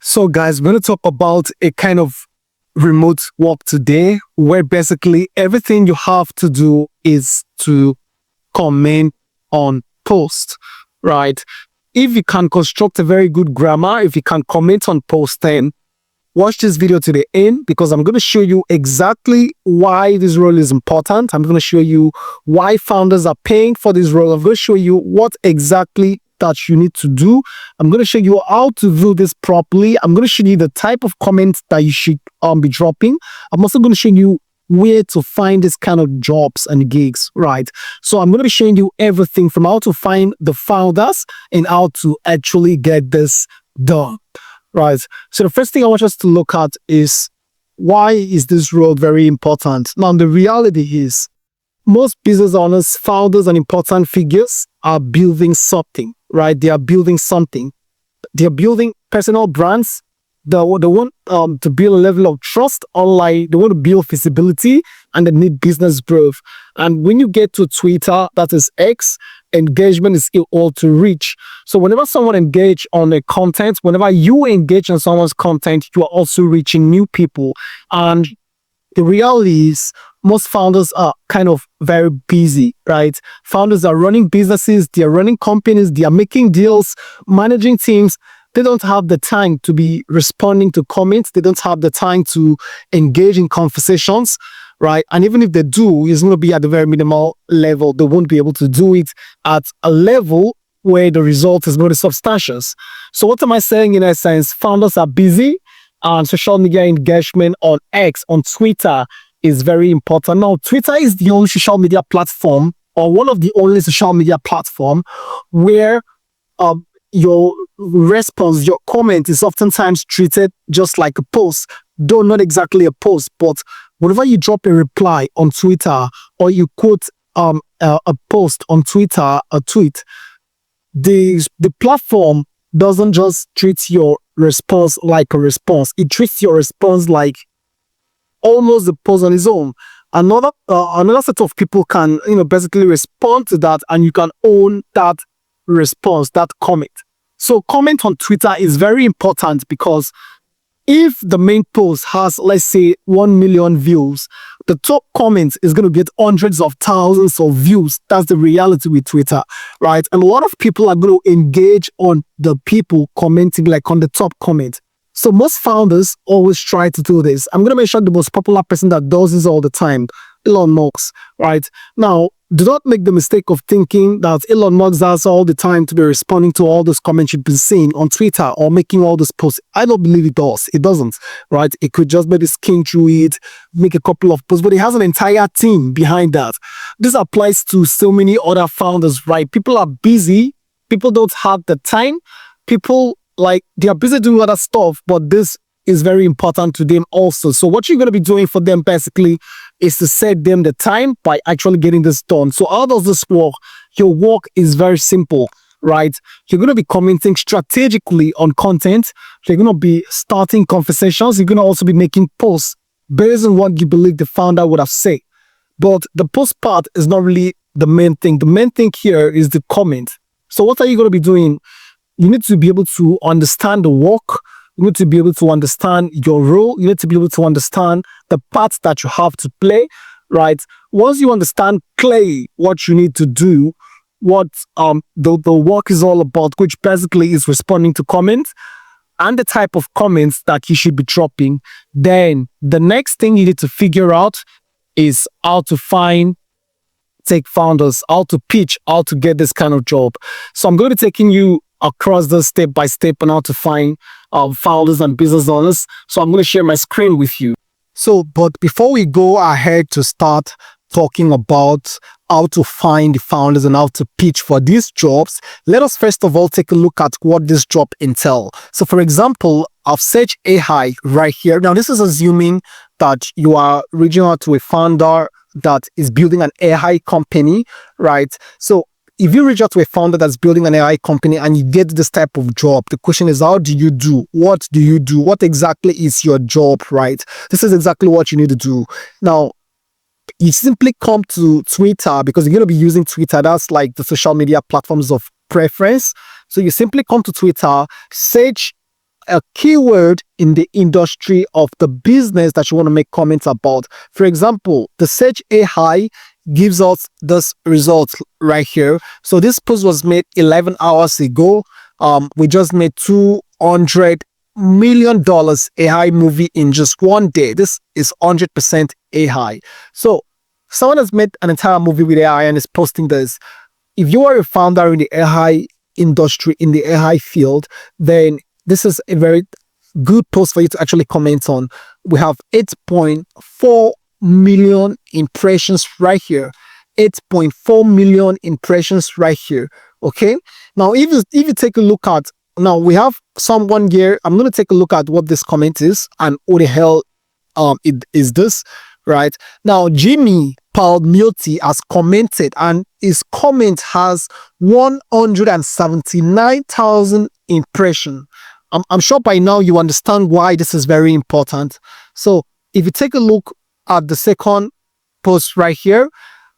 So guys, we're going to talk about a kind of remote work today where basically everything you have to do is to comment on post, right? If you can construct a very good grammar, if you can comment on post, then watch this video to the end because I'm going to show you exactly why this role is important. I'm going to show you why founders are paying for this role. I'm going to show you what exactly that you need to do. I'm going to show you how to do this properly. I'm going to show you the type of comments that you should be dropping. I'm also going to show you where to find this kind of jobs and gigs, right? So I'm going to be showing you everything from how to find the founders and how to actually get this done, right? So the first thing I want us to look at is why is this role very important? Now, the reality is most business owners, founders, and important figures are building something, right? They are building something. They are building personal brands. They want to build a level of trust online. They want to build visibility and they need business growth. And when you get to Twitter, that is X, engagement is equal to reach. So whenever someone engage on a content, whenever you engage on someone's content, you are also reaching new people. And the reality is most founders are kind of very busy, right? Founders are running businesses, they are running companies, they are making deals, managing teams. They don't have the time to be responding to comments. They don't have the time to engage in conversations, right? And even if they do, it's going to be at the very minimal level. They won't be able to do it at a level where the result is very substantial. So what am I saying in essence? Founders are busy and social media engagement on X, on Twitter is very important. Now, Twitter is the only social media platform or one of the only social media platform where your response, your comment is oftentimes treated just like a post, though not exactly a post, but whenever you drop a reply on Twitter or you quote a post on Twitter, a tweet, the platform doesn't just treat your response like a response. It treats your response like almost a post on its own. Another set of people can, basically respond to that and you can own that response, that comment. So comment on Twitter is very important because if the main post has, let's say, 1 million views, the top comment is going to get hundreds of thousands of views. That's the reality with Twitter, right? And a lot of people are going to engage on the people commenting, like on the top comment. So most founders always try to do this. I'm going to mention the most popular person that does this all the time, Elon Musk, right? Now, do not make the mistake of thinking that Elon Musk has all the time to be responding to all those comments you've been seeing on Twitter or making all those posts. I don't believe it does. It doesn't, right? It could just maybe skim through it, make a couple of posts, but he has an entire team behind that. This applies to so many other founders, right? People are busy. People don't have the time. People, they are busy doing other stuff, but this is very important to them also. So what you're going to be doing for them basically is to set them the time by actually getting this done. So how does this work? Your work is very simple, right? You're going to be commenting strategically on content. You're going to be starting conversations. You're going to also be making posts based on what you believe the founder would have said. But the post part is not really the main thing. The main thing here is the comment. So what are you going to be doing? You need to be able to understand the work. You need to be able to understand your role. You need to be able to understand the parts that you have to play, right? Once you understand clearly what you need to do, what the work is all about, which basically is responding to comments and the type of comments that you should be dropping, then the next thing you need to figure out is how to take founders, how to pitch, how to get this kind of job. So I'm going to be taking you across the step by step on how to find founders and business owners. So I'm going to share my screen with you. So, but before we go ahead to start talking about how to find the founders and how to pitch for these jobs, let us first of all take a look at what this job entails. So for example, I've searched AI right here. Now this is assuming that you are reaching out to a founder that is building an AI company, right? So if you reach out to a founder that's building an AI company and you get this type of job, the question is, how do you do? What do you do? What exactly is your job, right? This is exactly what you need to do. Now, you simply come to Twitter because you're going to be using Twitter. That's like the social media platforms of preference. So you simply come to Twitter, search a keyword in the industry of the business that you want to make comments about. For example, the Search AI gives us this result right here. So this post was made 11 hours ago. We just made $200 million AI movie in just one day. This is 100% AI. So someone has made an entire movie with AI and is posting this. If you are a founder in the AI industry, in the AI field, then this is a very good post for you to actually comment on. We have 8.4 million impressions right here. 8.4 million impressions right here. Okay. Now, if you take a look at, now we have someone here. I'm going to take a look at what this comment is and who the hell it is this, right? Now, Jimmy Palmiotti has commented, and his comment has 179,000 impressions. I'm sure by now you understand why this is very important. So if you take a look at the second post right here,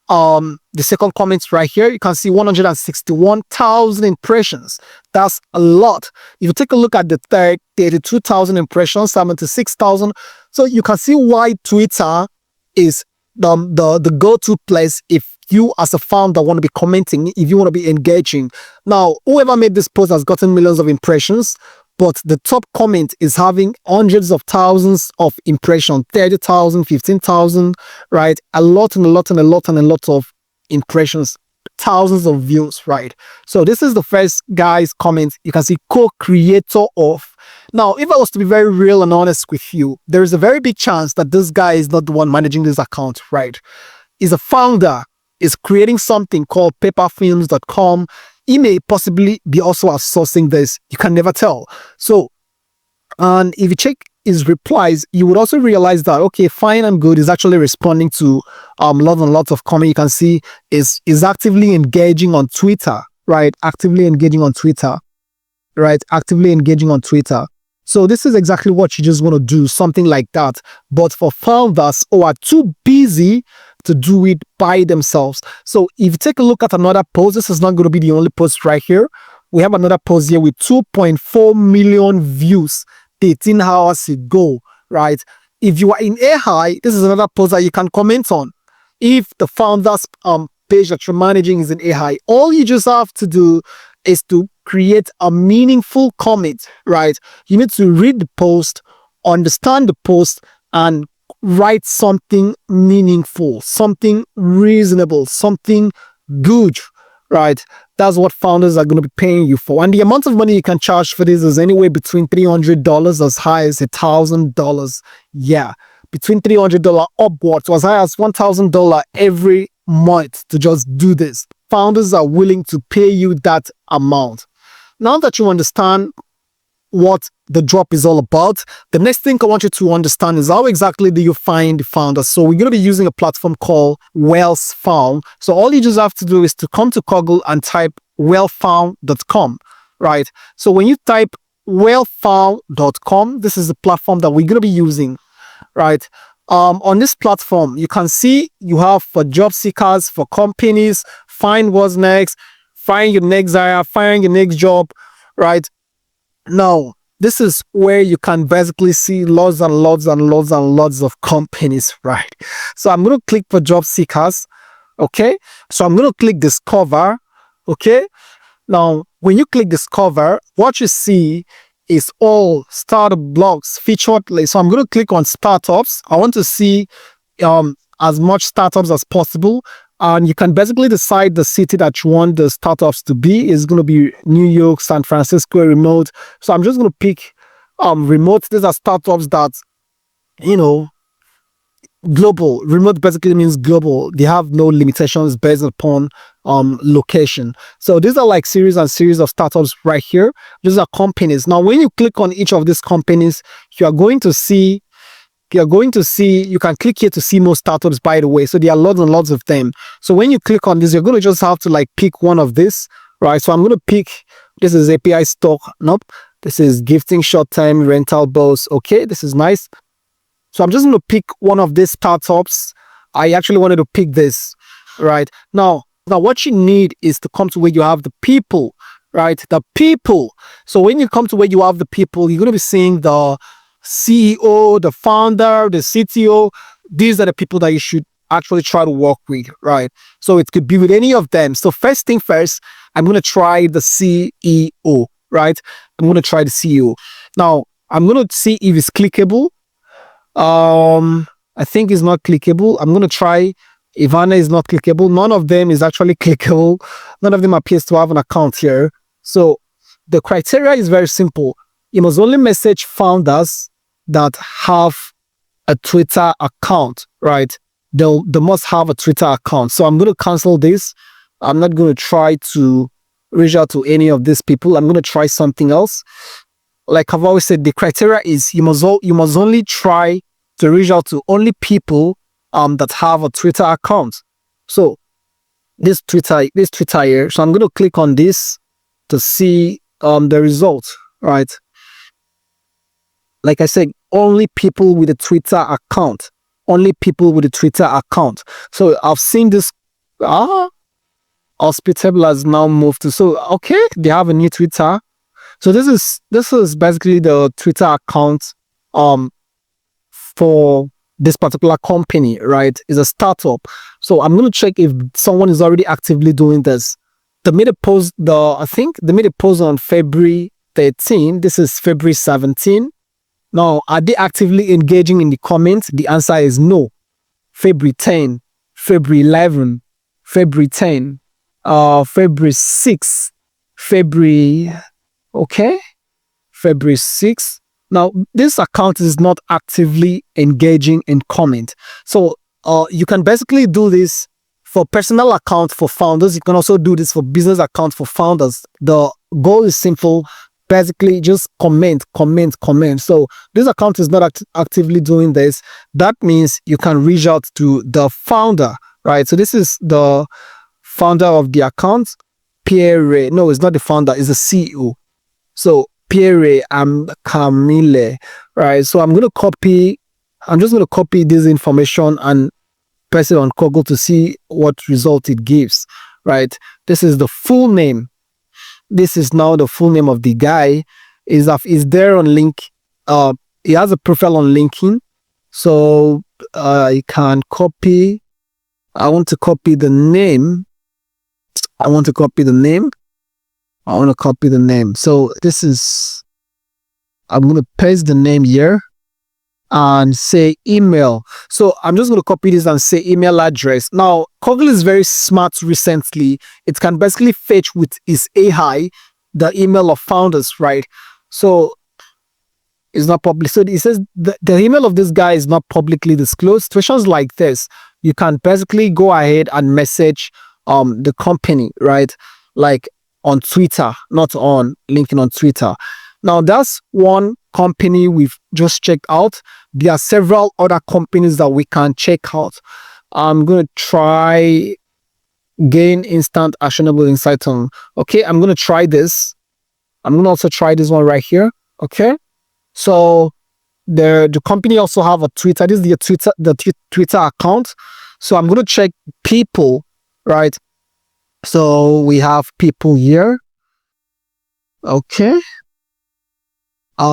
the second comment right here, you can see 161,000 impressions. That's a lot. If you take a look at the third, 32,000 impressions, 76,000. So you can see why Twitter is the go-to place if you as a founder want to be commenting, if you want to be engaging. Now, whoever made this post has gotten millions of impressions, but the top comment is having hundreds of thousands of impressions, 30,000, 15,000, right? A lot and a lot and a lot and a lot of impressions, thousands of views, right? So this is the first guy's comment. You can see co-creator of. Now, if I was to be very real and honest with you, there is a very big chance that this guy is not the one managing this account, right? He's a founder, is creating something called paperfilms.com. He may possibly be also outsourcing this. You can never tell. So, and if you check his replies, you would also realize that, okay, fine and good, is actually responding to lots and lots of comment. You can see is actively engaging on Twitter, right? Actively engaging on Twitter, right? Actively engaging on Twitter. So this is exactly what you just want to do, something like that. But for founders who are too busy to do it by themselves. So if you take a look at another post, this is not going to be the only post right here. We have another post here with 2.4 million views 18 hours ago, right? If you are in AI, this is another post that you can comment on. If the founder's page that you're managing is in AI, all you just have to do is to create a meaningful comment, right? You need to read the post, understand the post, and write something meaningful, something reasonable, something good, right? That's what founders are going to be paying you for. And the amount of money you can charge for this is anywhere between $300 as high as $1,000. Yeah, between $300 upwards to as high as $1,000 every month to just do this. Founders are willing to pay you that amount. Now that you understand what the drop is all about, the next thing I want you to understand is how exactly do you find the founder. So we're going to be using a platform called Wellsfound. So all you just have to do is to come to Google and type wellfound.com, right? So when you type wellfound.com, this is the platform that we're going to be using, right? On this platform, you can see you have for job seekers, for companies, find what's next, find your next hire, find your next job, right? Now, this is where you can basically see lots and lots and lots and lots of companies, right? So I'm going to click for job seekers, okay? So I'm going to click discover, okay? Now, when you click discover, what you see is all startup blogs featured. So I'm going to click on startups. I want to see as much startups as possible. And you can basically decide the city that you want the startups to be. It's going to be New York, San Francisco, remote. So I'm just going to pick remote. These are startups that, you know, global. Remote basically means global. They have no limitations based upon location. So these are like series and series of startups right here. These are companies. Now, when you click on each of these companies, you are going to see, you can click here to see more startups, by the way. So there are lots and lots of them. So when you click on this, you're going to just have to like pick one of this, right? So I'm going to pick, this is API stock. Nope. This is gifting short-term rental bills. Okay, this is nice. So I'm just going to pick one of these startups. I actually wanted to pick this, right? Now what you need is to come to where you have the people, right? The people. So when you come to where you have the people, you're going to be seeing the CEO, the founder, the CTO. These are the people that you should actually try to work with, right? So it could be with any of them. So first thing first, I'm going to try the CEO, right? I'm going to try the CEO. Now, I'm going to see if it's clickable. I think it's not clickable. I'm going to try. Ivana is not clickable. None of them is actually clickable. None of them appears to have an account here. So the criteria is very simple. You must only message founders that have a Twitter account, right? They must have a Twitter account. So I'm going to cancel this. I'm not going to try to reach out to any of these people. I'm going to try something else. Like I've always said, the criteria is you must only try to reach out to only people that have a Twitter account. So this Twitter here. So I'm going to click on this to see the result, right? Like I said, only people with a Twitter account. Only people with a Twitter account. So I've seen this. Hospitable has now moved to. So okay, they have a new Twitter. So this is basically the Twitter account for this particular company, right? It's a startup. So I'm going to check if someone is already actively doing this. They made a post, I think they made a post on February 13. This is February 17. Now, are they actively engaging in the comments? The answer is no. February 10, February 11, February 10, February 6, February 6. Now, this account is not actively engaging in comment. So you can basically do this for personal accounts for founders. You can also do this for business accounts for founders. The goal is simple. Basically, just comment. So this account is not actively doing this. That means you can reach out to the founder, right? So this is the founder of the account, Pierre. No, it's not the founder. It's the CEO. So Pierre Camille, right? So I'm just going to copy this information and press it on Google to see what result it gives, right? This is the full name. This is now the full name of the guy. Is there on link. He has a profile on LinkedIn. So I can copy. I want to copy the name. So this is, I'm going to paste the name here and say email. So I'm just going to copy this and say email address. Now, Google is very smart recently. It can basically fetch with its AI the email of founders, right? So it's not public. So it says the email of this guy is not publicly disclosed. Situations like this, you can basically go ahead and message the company, right? Like on Twitter, not on LinkedIn, on Twitter. Now, that's one company we've just checked out. There are several other companies that we can check out. I'm going to try gain instant actionable insight on. Okay, I'm going to try this. I'm going to also try this one right here. Okay, so the company also have a Twitter. This is the Twitter account. So I'm going to check people, right? So we have people here. Okay.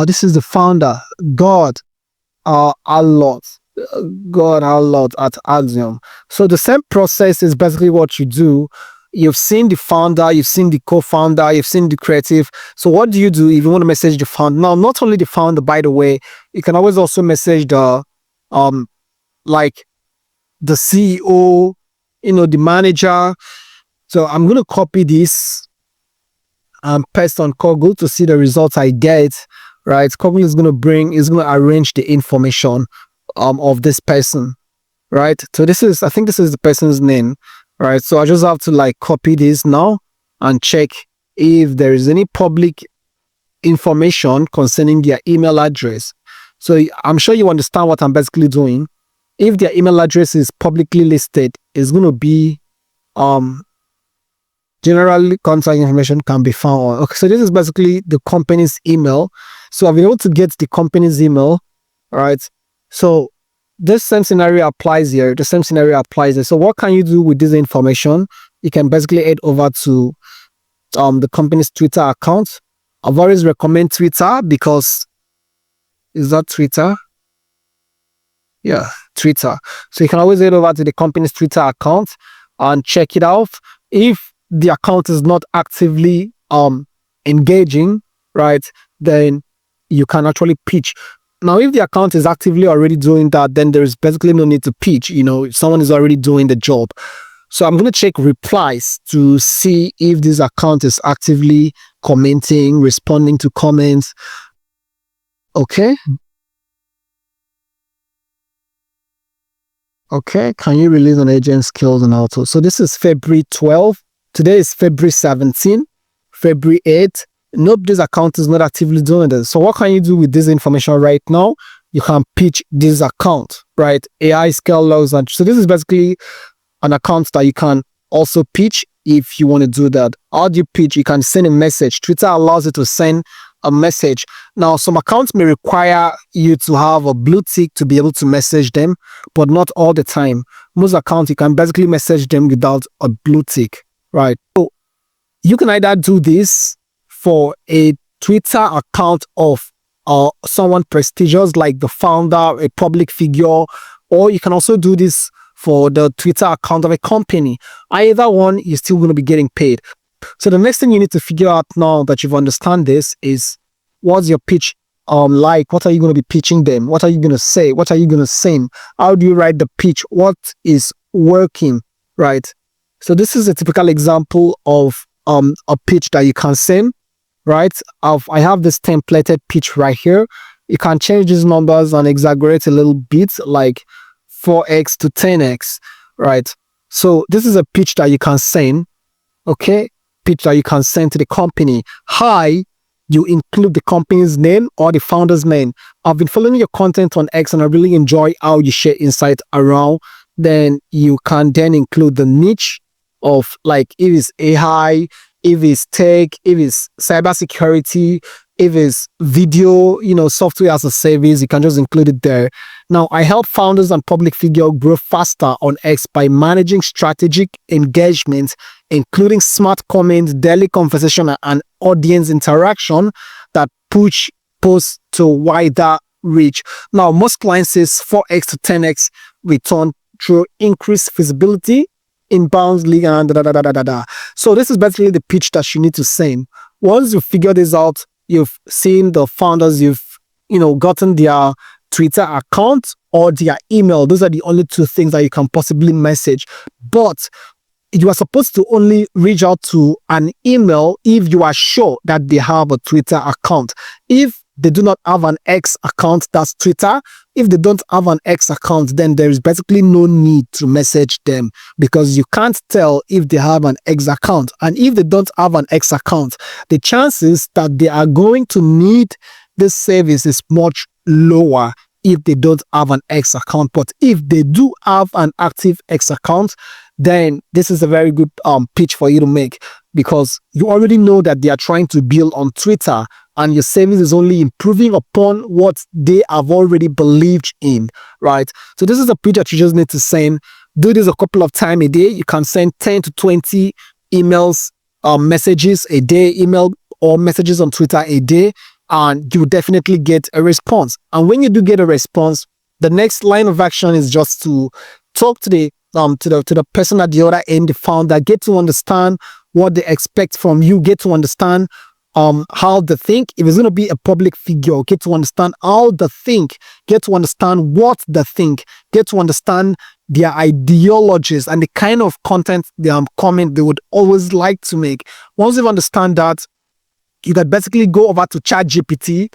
This is the founder, God Allot at Axiom. So the same process is basically what you do. You've seen the founder, you've seen the co-founder, you've seen the creative. So what do you do if you want to message the founder? Now, not only the founder, by the way, you can always also message the like the CEO, the manager. So I'm going to copy this and paste on Google to see the results I get. Right, Google is going to arrange the information of this person, right? So I think this is the person's name, right? So I just have to like copy this now and check if there is any public information concerning their email address. So I'm sure you understand what I'm basically doing. If their email address is publicly listed, it's going to be generally contact information can be found. Okay, so this is basically the company's email. So I've been able to get the company's email, right? So this same scenario applies here. The same scenario applies there. So what can you do with this information? You can basically head over to the company's Twitter account. I've always recommend Twitter because is that Twitter? Yeah, Twitter. So you can always head over to the company's Twitter account and check it out. If the account is not actively engaging, right, then you can actually pitch. Now, if the account is actively already doing that, then there is basically no need to pitch. You know, if someone is already doing the job. So I'm going to check replies to see if this account is actively commenting, responding to comments. Okay. Okay, can you release an agent skills and auto? So this is February 12. Today is February 17, February 8. Nope, this account is not actively doing this. So what can you do with this information right now? You can pitch this account, right? AI scale logs. And so this is basically an account that you can also pitch if you want to do that. How do you pitch? You can send a message. Twitter allows you to send a message. Now, some accounts may require you to have a blue tick to be able to message them, but not all the time. Most accounts, you can basically message them without a blue tick, right? So you can either do this for a Twitter account of someone prestigious like the founder, a public figure, or you can also do this for the Twitter account of a company. Either one, you're still going to be getting paid. So the next thing you need to figure out now that you've understand this is what's your pitch like? What are you going to be pitching them? What are you going to say? What are you going to sing? How do you write the pitch? What is working, right? So this is a typical example of a pitch that you can send, right? I have this templated pitch right here. You can change these numbers and exaggerate a little bit, like 4x to 10x, right? So this is a pitch that you can send, okay? Pitch that you can send to the company. Hi, you include the company's name or the founder's name. I've been following your content on X and I really enjoy how you share insight around. Then you can then include the niche of like if it's AI, if it's tech, if it's cybersecurity, if it's video, software as a service, you can just include it there. Now, I help founders and public figures grow faster on X by managing strategic engagement, including smart comments, daily conversation, and audience interaction that push posts to wider reach. Now, most clients says 4x to 10x return through increased visibility, inbound lead, and So this is basically the pitch that you need to send. Once you figure this out, you've seen the founders, you've gotten their Twitter account or their email. Those are the only two things that you can possibly message. But you are supposed to only reach out to an email if you are sure that they have a Twitter account. If they do not have an X account, that's Twitter. If they don't have an X account, then there is basically no need to message them because you can't tell if they have an X account. And if they don't have an X account, the chances that they are going to need this service is much lower if they don't have an X account. But if they do have an active X account, then this is a very good pitch for you to make because you already know that they are trying to build on Twitter and your service is only improving upon what they have already believed in, right? So this is a pitch that you just need to send. Do this a couple of times a day. You can send 10 to 20 emails, messages a day, email or messages on Twitter a day, and you will definitely get a response. And when you do get a response, the next line of action is just to talk to the person at the other end, the founder, get to understand what they expect from you, get to understand how they think. If it's going to be a public figure, get to understand how they think, get to understand what they think, get to understand their ideologies and the kind of content comment they would always like to make. Once you understand that, you can basically go over to ChatGPT,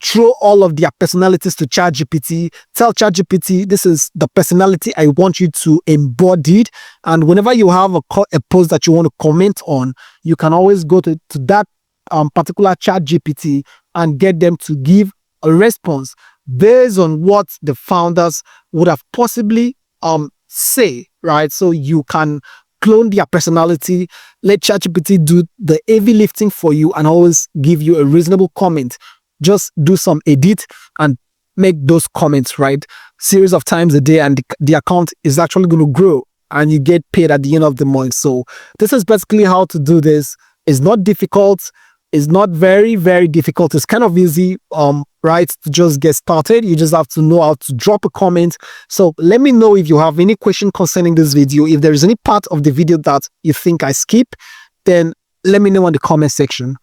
throw all of their personalities to ChatGPT, tell ChatGPT, this is the personality I want you to embody. And whenever you have a post that you want to comment on, you can always go to that particular ChatGPT and get them to give a response based on what the founders would have possibly say, right? So you can clone their personality, let ChatGPT do the heavy lifting for you and always give you a reasonable comment. Just do some edit and make those comments, right? Series of times a day and the account is actually going to grow and you get paid at the end of the month. So this is basically how to do this. It's not difficult. It's not very, very difficult. It's kind of easy, right, to just get started. You just have to know how to drop a comment. So let me know if you have any question concerning this video. If there is any part of the video that you think I skip, then let me know in the comment section.